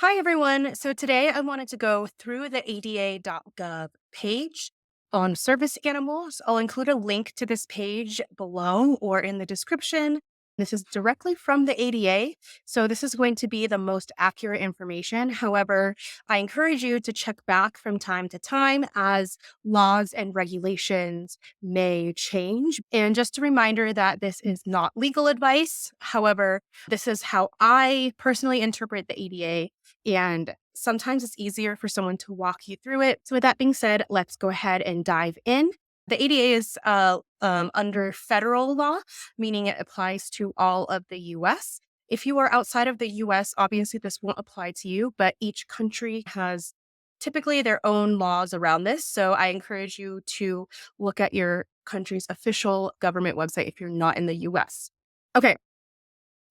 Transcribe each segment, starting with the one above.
Hi, everyone. So today I wanted to go through the ADA.gov page on service animals. I'll include a link to this page below or in the description. This is directly from the ADA. So this is going to be the most accurate information. However, I encourage you to check back from time to time as laws and regulations may change. And just a reminder that this is not legal advice. However, this is how I personally interpret the ADA, and sometimes it's easier for someone to walk you through it. So, with that being said, let's go ahead and dive in. The ADA is under federal law, meaning it applies to all of the US. If you are outside of the US, obviously this won't apply to you, but each country has typically their own laws around this. So, I encourage you to look at your country's official government website if you're not in the US. Okay,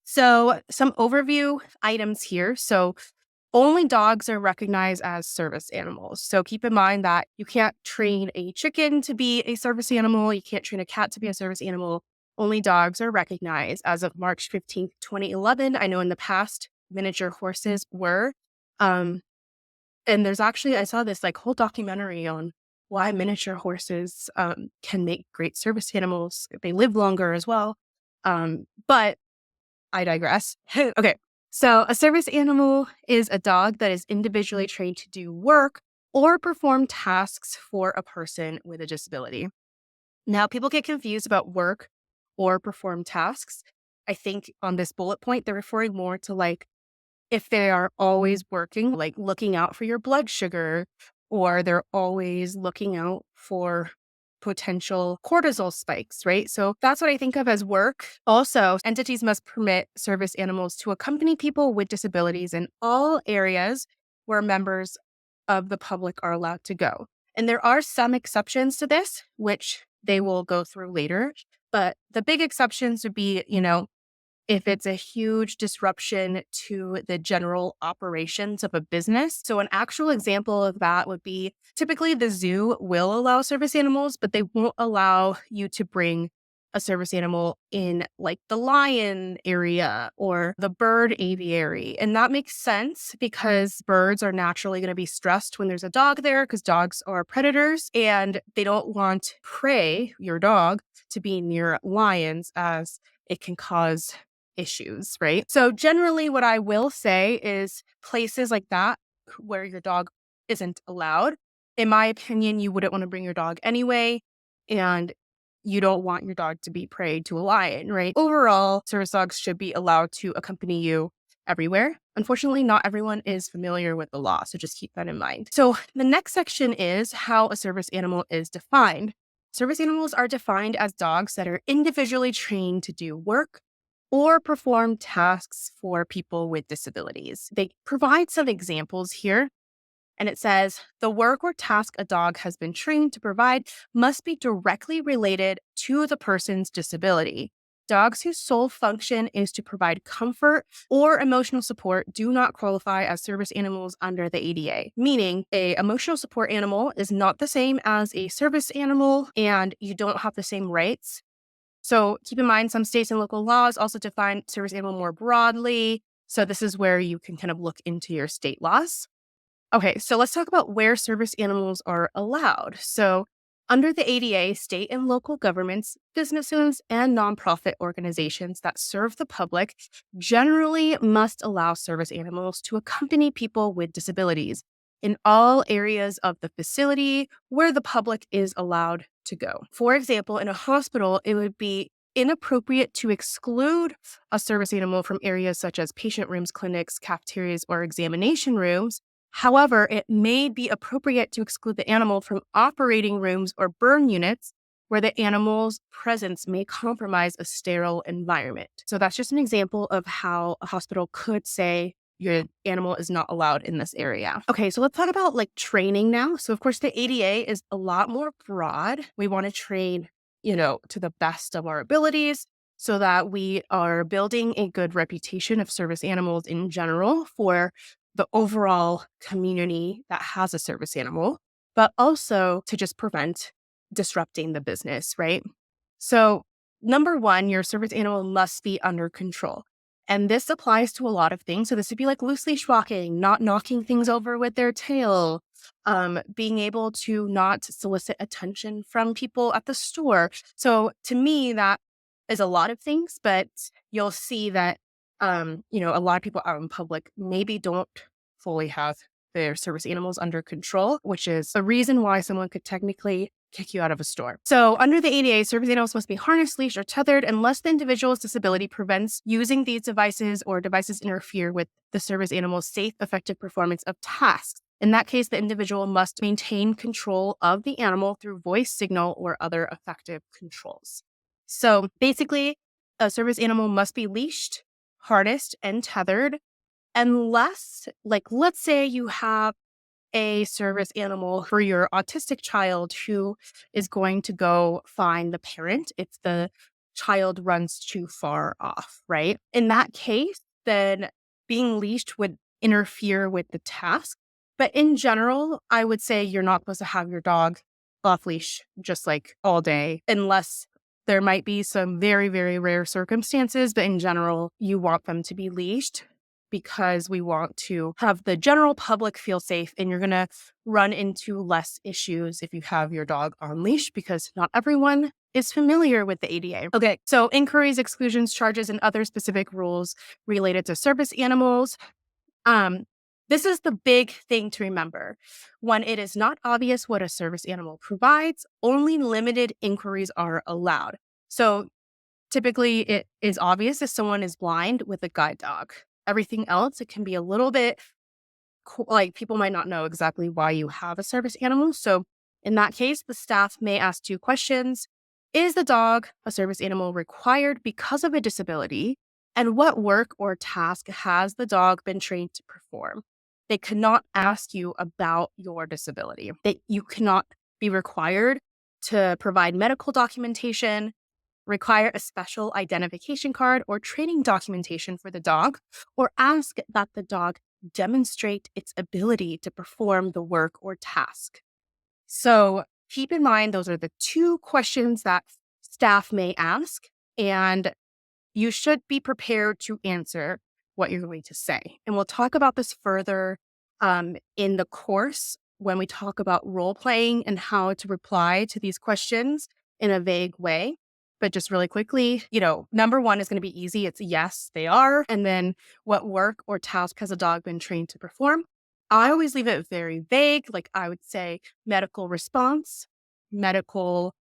so some overview items here. So, only dogs are recognized as service animals. So keep in mind that you can't train a chicken to be a service animal. You can't train a cat to be a service animal. Only dogs are recognized as of March 15th, 2011. I know in the past, miniature horses were. Um, and there's actually, I saw this like whole documentary on why miniature horses can make great service animals. They live longer as well. But I digress. Okay. So, a service animal is a dog that is individually trained to do work or perform tasks for a person with a disability. Now, people get confused about work or perform tasks. I think on this bullet point, they're referring more to like if they are always working, like looking out for your blood sugar, or they're always looking out for potential cortisol spikes, right? So that's what I think of as work. Also, entities must permit service animals to accompany people with disabilities in all areas where members of the public are allowed to go. And there are some exceptions to this, which they will go through later. But the big exceptions would be, if it's a huge disruption to the general operations of a business. So, an actual example of that would be typically the zoo will allow service animals, but they won't allow you to bring a service animal in like the lion area or the bird aviary. And that makes sense because birds are naturally going to be stressed when there's a dog there because dogs are predators and they don't want prey, your dog, to be near lions as it can cause issues, right? So generally what I will say is places like that where your dog isn't allowed, in my opinion, you wouldn't want to bring your dog anyway. And you don't want your dog to be prey to a lion, right? Overall, service dogs should be allowed to accompany you everywhere. Unfortunately, not everyone is familiar with the law, so just keep that in mind. So the next section is how a service animal is defined. Service animals are defined as dogs that are individually trained to do work or perform tasks for people with disabilities. They provide some examples here, and it says the work or task a dog has been trained to provide must be directly related to the person's disability. Dogs whose sole function is to provide comfort or emotional support do not qualify as service animals under the ADA, meaning a emotional support animal is not the same as a service animal and you don't have the same rights. So keep in mind, some states and local laws also define service animal more broadly. So this is where you can kind of look into your state laws. Okay, so let's talk about where service animals are allowed. So under the ADA, state and local governments, businesses, and nonprofit organizations that serve the public generally must allow service animals to accompany people with disabilities in all areas of the facility where the public is allowed to go. For example, in a hospital, it would be inappropriate to exclude a service animal from areas such as patient rooms, clinics, cafeterias, or examination rooms. However, it may be appropriate to exclude the animal from operating rooms or burn units where the animal's presence may compromise a sterile environment. So that's just an example of how a hospital could say your animal is not allowed in this area. Okay, so let's talk about like training now. So of course the ADA is a lot more broad. We want to train, to the best of our abilities so that we are building a good reputation of service animals in general for the overall community that has a service animal, but also to just prevent disrupting the business, right? So, number one, your service animal must be under control. And this applies to a lot of things. So this would be like loose leash walking, not knocking things over with their tail, being able to not solicit attention from people at the store. So to me, that is a lot of things, but you'll see that, a lot of people out in public maybe don't fully have their service animals under control, which is a reason why someone could technically kick you out of a store. So under the ADA, service animals must be harnessed, leashed, or tethered unless the individual's disability prevents using these devices or devices interfere with the service animal's safe, effective performance of tasks. In that case, the individual must maintain control of the animal through voice, signal, or other effective controls. So basically, a service animal must be leashed, harnessed, and tethered unless, like, let's say you have a service animal for your autistic child who is going to go find the parent if the child runs too far off, right? In that case, then being leashed would interfere with the task. But in general, I would say you're not supposed to have your dog off leash just like all day, unless there might be some very, very rare circumstances. But in general, you want them to be leashed because we want to have the general public feel safe, and you're going to run into less issues if you have your dog on leash because not everyone is familiar with the ADA. Okay, so inquiries, exclusions, charges, and other specific rules related to service animals. This is the big thing to remember. When it is not obvious what a service animal provides, only limited inquiries are allowed. So typically it is obvious if someone is blind with a guide dog. Everything else, it can be a little bit like people might not know exactly why you have a service animal. So in that case, the staff may ask 2 questions. Is the dog a service animal required because of a disability? And what work or task has the dog been trained to perform? They cannot ask you about your disability. You cannot be required to provide medical documentation, require a special identification card or training documentation for the dog, or ask that the dog demonstrate its ability to perform the work or task. So keep in mind, those are the 2 questions that staff may ask, and you should be prepared to answer what you're going to say. And we'll talk about this further in the course when we talk about role playing and how to reply to these questions in a vague way. But just really quickly, number 1 is going to be easy. It's yes, they are. And then what work or task has a dog been trained to perform? I always leave it very vague. Like I would say medical response, medical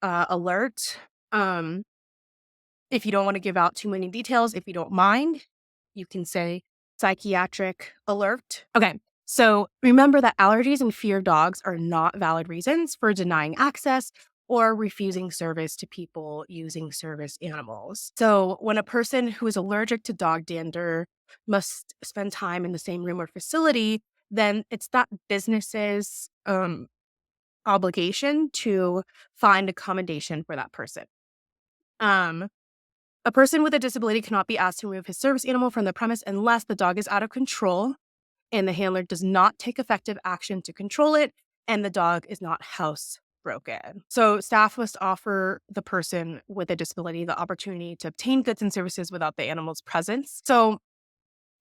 alert. If you don't want to give out too many details, if you don't mind, you can say psychiatric alert. Okay. So remember that allergies and fear of dogs are not valid reasons for denying access or refusing service to people using service animals. So when a person who is allergic to dog dander must spend time in the same room or facility, then it's that business's obligation to find accommodation for that person. A person with a disability cannot be asked to remove his service animal from the premise unless the dog is out of control and the handler does not take effective action to control it and the dog is not housebroken. So staff must offer the person with a disability the opportunity to obtain goods and services without the animal's presence. So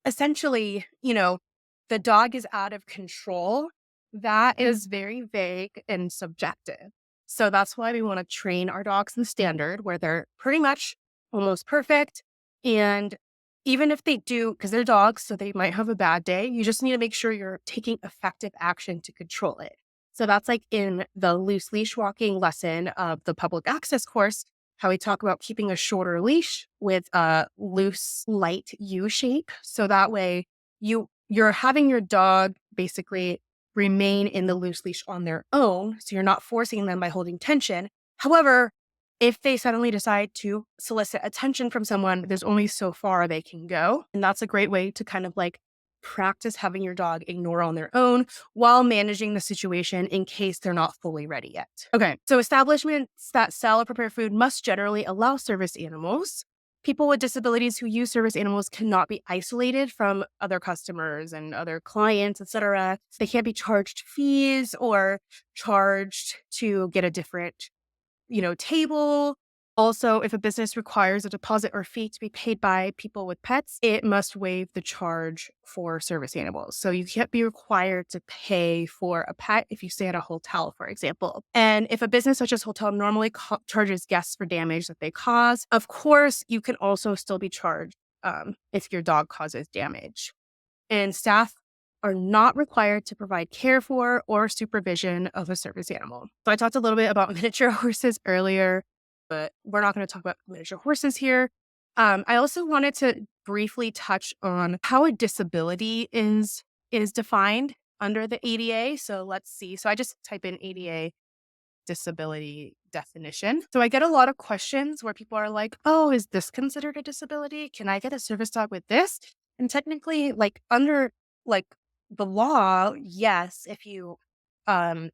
essentially, the dog is out of control. That is very vague and subjective. So that's why we want to train our dogs in the standard where they're pretty much almost perfect. And even if they do, because they're dogs, so they might have a bad day, you just need to make sure you're taking effective action to control it. So that's like in the loose leash walking lesson of the public access course, how we talk about keeping a shorter leash with a loose, light U shape. So that way you're having your dog basically remain in the loose leash on their own. So you're not forcing them by holding tension. However, if they suddenly decide to solicit attention from someone, there's only so far they can go. And that's a great way to kind of like practice having your dog ignore on their own while managing the situation in case they're not fully ready yet. Okay, so establishments that sell or prepare food must generally allow service animals. People with disabilities who use service animals cannot be isolated from other customers and other clients, etc. They can't be charged fees or charged to get a different table. Also, if a business requires a deposit or fee to be paid by people with pets, it must waive the charge for service animals. So you can't be required to pay for a pet if you stay at a hotel, for example. And if a business such as hotel normally charges guests for damage that they cause, of course, you can also still be charged if your dog causes damage. And staff are not required to provide care for or supervision of a service animal. So I talked a little bit about miniature horses earlier, but we're not going to talk about miniature horses here. I also wanted to briefly touch on how a disability is defined under the ADA. So let's see. So I just type in ADA disability definition. So I get a lot of questions where people are like, "Oh, is this considered a disability? Can I get a service dog with this?" And technically, like under like the law, yes, if you what I'm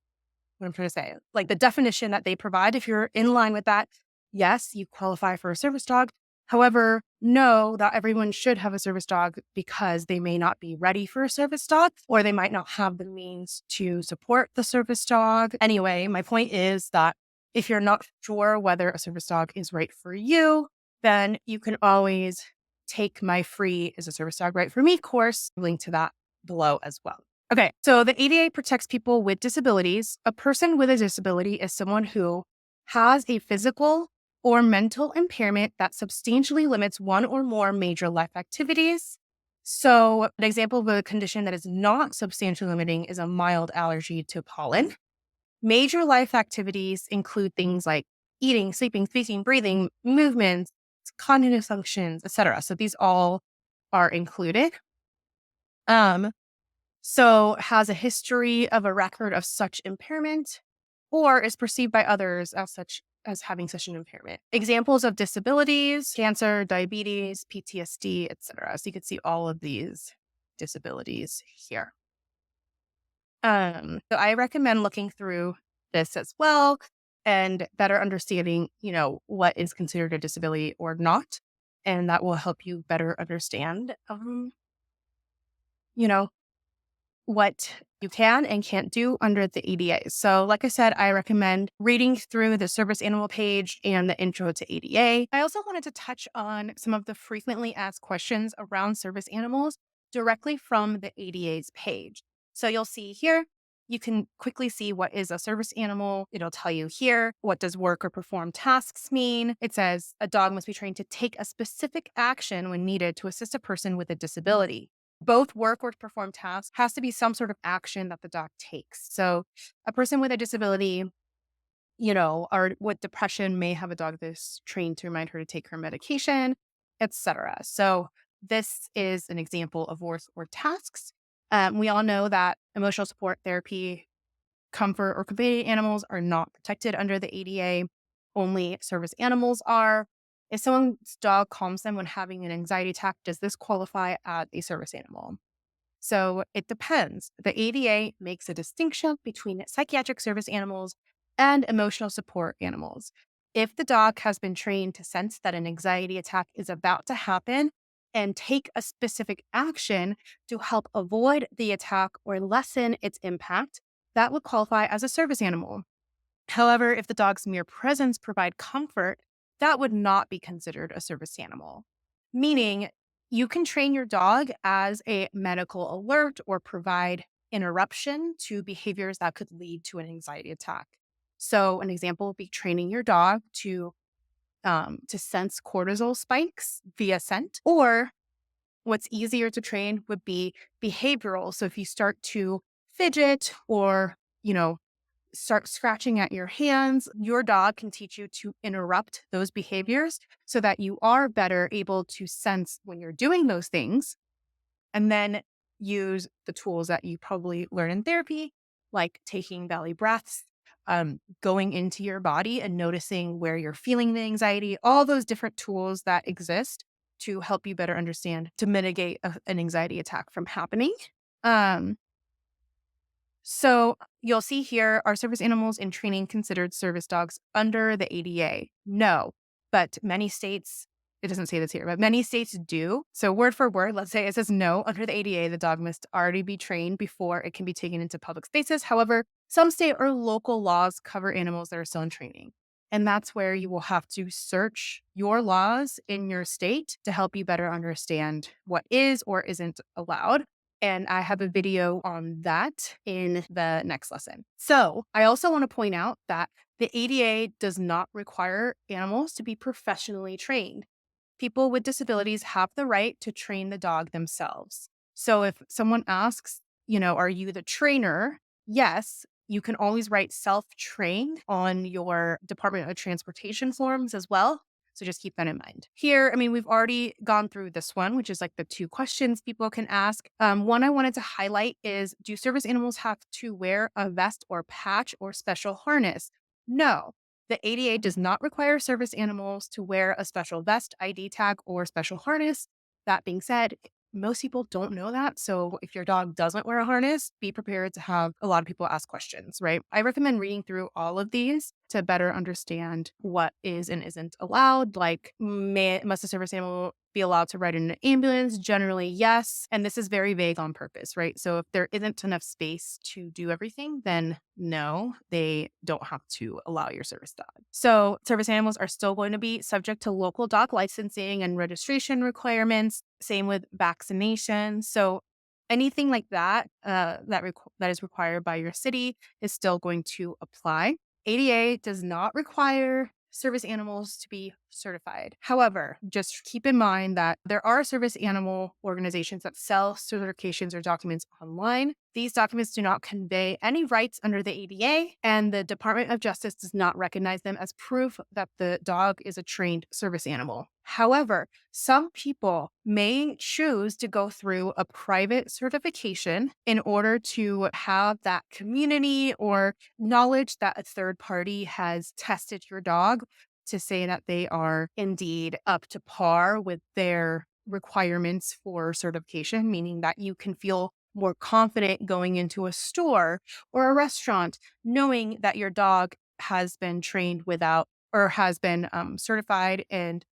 trying to say, like the definition that they provide, if you're in line with that, yes, you qualify for a service dog. However, no, not everyone should have a service dog because they may not be ready for a service dog or they might not have the means to support the service dog. Anyway, my point is that if you're not sure whether a service dog is right for you, then you can always take my free Is a Service Dog Right for Me course, link to that below as well. Okay, so the ADA protects people with disabilities. A person with a disability is someone who has a physical or mental impairment that substantially limits one or more major life activities. So, an example of a condition that is not substantially limiting is a mild allergy to pollen. Major life activities include things like eating, sleeping, speaking, breathing, movements, cognitive functions, etc. So, these all are included. So has a history of a record of such impairment or is perceived by others as having such an impairment. Examples of disabilities, cancer, diabetes, PTSD, etc. So you can see all of these disabilities here. So I recommend looking through this as well and better understanding, what is considered a disability or not. And that will help you better understand, you know, what you can and can't do under the ADA. So, like I said, I recommend reading through the service animal page and the intro to ADA. I also wanted to touch on some of the frequently asked questions around service animals directly from the ADA's page. So, you'll see here, you can quickly see what is a service animal. It'll tell you here, what does work or perform tasks mean? It says a dog must be trained to take a specific action when needed to assist a person with a disability. Both work or perform tasks has to be some sort of action that the dog takes. So a person with a disability, or with depression may have a dog that's trained to remind her to take her medication, etc. So this is an example of work or tasks. We all know that emotional support therapy, comfort, or companion animals are not protected under the ADA. Only service animals are. If someone's dog calms them when having an anxiety attack, does this qualify as a service animal? So it depends. The ADA makes a distinction between psychiatric service animals and emotional support animals. If the dog has been trained to sense that an anxiety attack is about to happen and take a specific action to help avoid the attack or lessen its impact, that would qualify as a service animal. However, if the dog's mere presence provide comfort, that would not be considered a service animal. Meaning, you can train your dog as a medical alert or provide interruption to behaviors that could lead to an anxiety attack. So, an example would be training your dog to sense cortisol spikes via scent. Or what's easier to train would be behavioral. So, if you start to fidget or start scratching at your hands, your dog can teach you to interrupt those behaviors so that you are better able to sense when you're doing those things and then use the tools that you probably learn in therapy, like taking belly breaths, going into your body and noticing where you're feeling the anxiety, all those different tools that exist to help you better understand to mitigate an anxiety attack from happening. Um, so you'll see here, are service animals in training considered service dogs under the ADA? No, but many states, it doesn't say this here, but many states do. So word for word, let's say it says no, under the ADA, the dog must already be trained before it can be taken into public spaces. However, some state or local laws cover animals that are still in training. And that's where you will have to search your laws in your state to help you better understand what is or isn't allowed. And I have a video on that in the next lesson. So I also want to point out that the ADA does not require animals to be professionally trained. People with disabilities have the right to train the dog themselves. So if someone asks, are you the trainer? Yes, you can always write self-trained on your Department of Transportation forms as well. So just keep that in mind. Here, we've already gone through this one, which is like the 2 questions people can ask. One I wanted to highlight is, do service animals have to wear a vest or patch or special harness? No. The ADA does not require service animals to wear a special vest, ID tag, or special harness. That being said, most people don't know that. So if your dog doesn't wear a harness, be prepared to have a lot of people ask questions, right? I recommend reading through all of these to better understand what is and isn't allowed. Like, must a service animal be allowed to ride in an ambulance? Generally, yes. And this is very vague on purpose, right? So if there isn't enough space to do everything, then no, they don't have to allow your service dog. So service animals are still going to be subject to local dog licensing and registration requirements. Same with vaccination. So anything like that that is required by your city is still going to apply. ADA does not require service animals to be certified. However, just keep in mind that there are service animal organizations that sell certifications or documents online. These documents do not convey any rights under the ADA, and the Department of Justice does not recognize them as proof that the dog is a trained service animal. However, some people may choose to go through a private certification in order to have that community or knowledge that a third party has tested your dog to say that they are indeed up to par with their requirements for certification, meaning that you can feel more confident going into a store or a restaurant, knowing that your dog has been trained without or has been certified and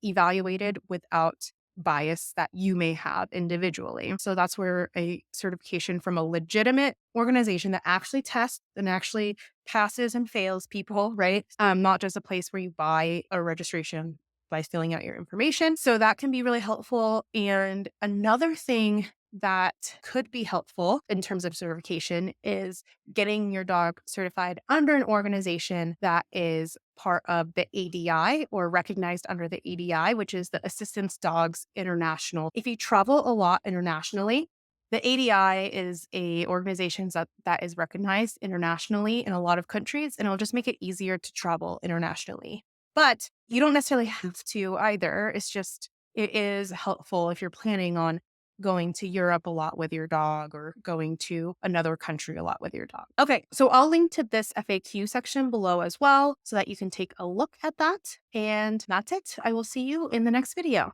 evaluated without bias that you may have individually. So that's where a certification from a legitimate organization that actually tests and actually passes and fails people, right? Not just a place where you buy a registration by filling out your information. So that can be really helpful. And another thing that could be helpful in terms of certification is getting your dog certified under an organization that is part of the ADI or recognized under the ADI, which is the Assistance Dogs International. If you travel a lot internationally, the ADI is a organization that is recognized internationally in a lot of countries, and it'll just make it easier to travel internationally. But you don't necessarily have to either. It is helpful if you're planning on going to Europe a lot with your dog or going to another country a lot with your dog. Okay, so I'll link to this FAQ section below as well so that you can take a look at that. And that's it. I will see you in the next video.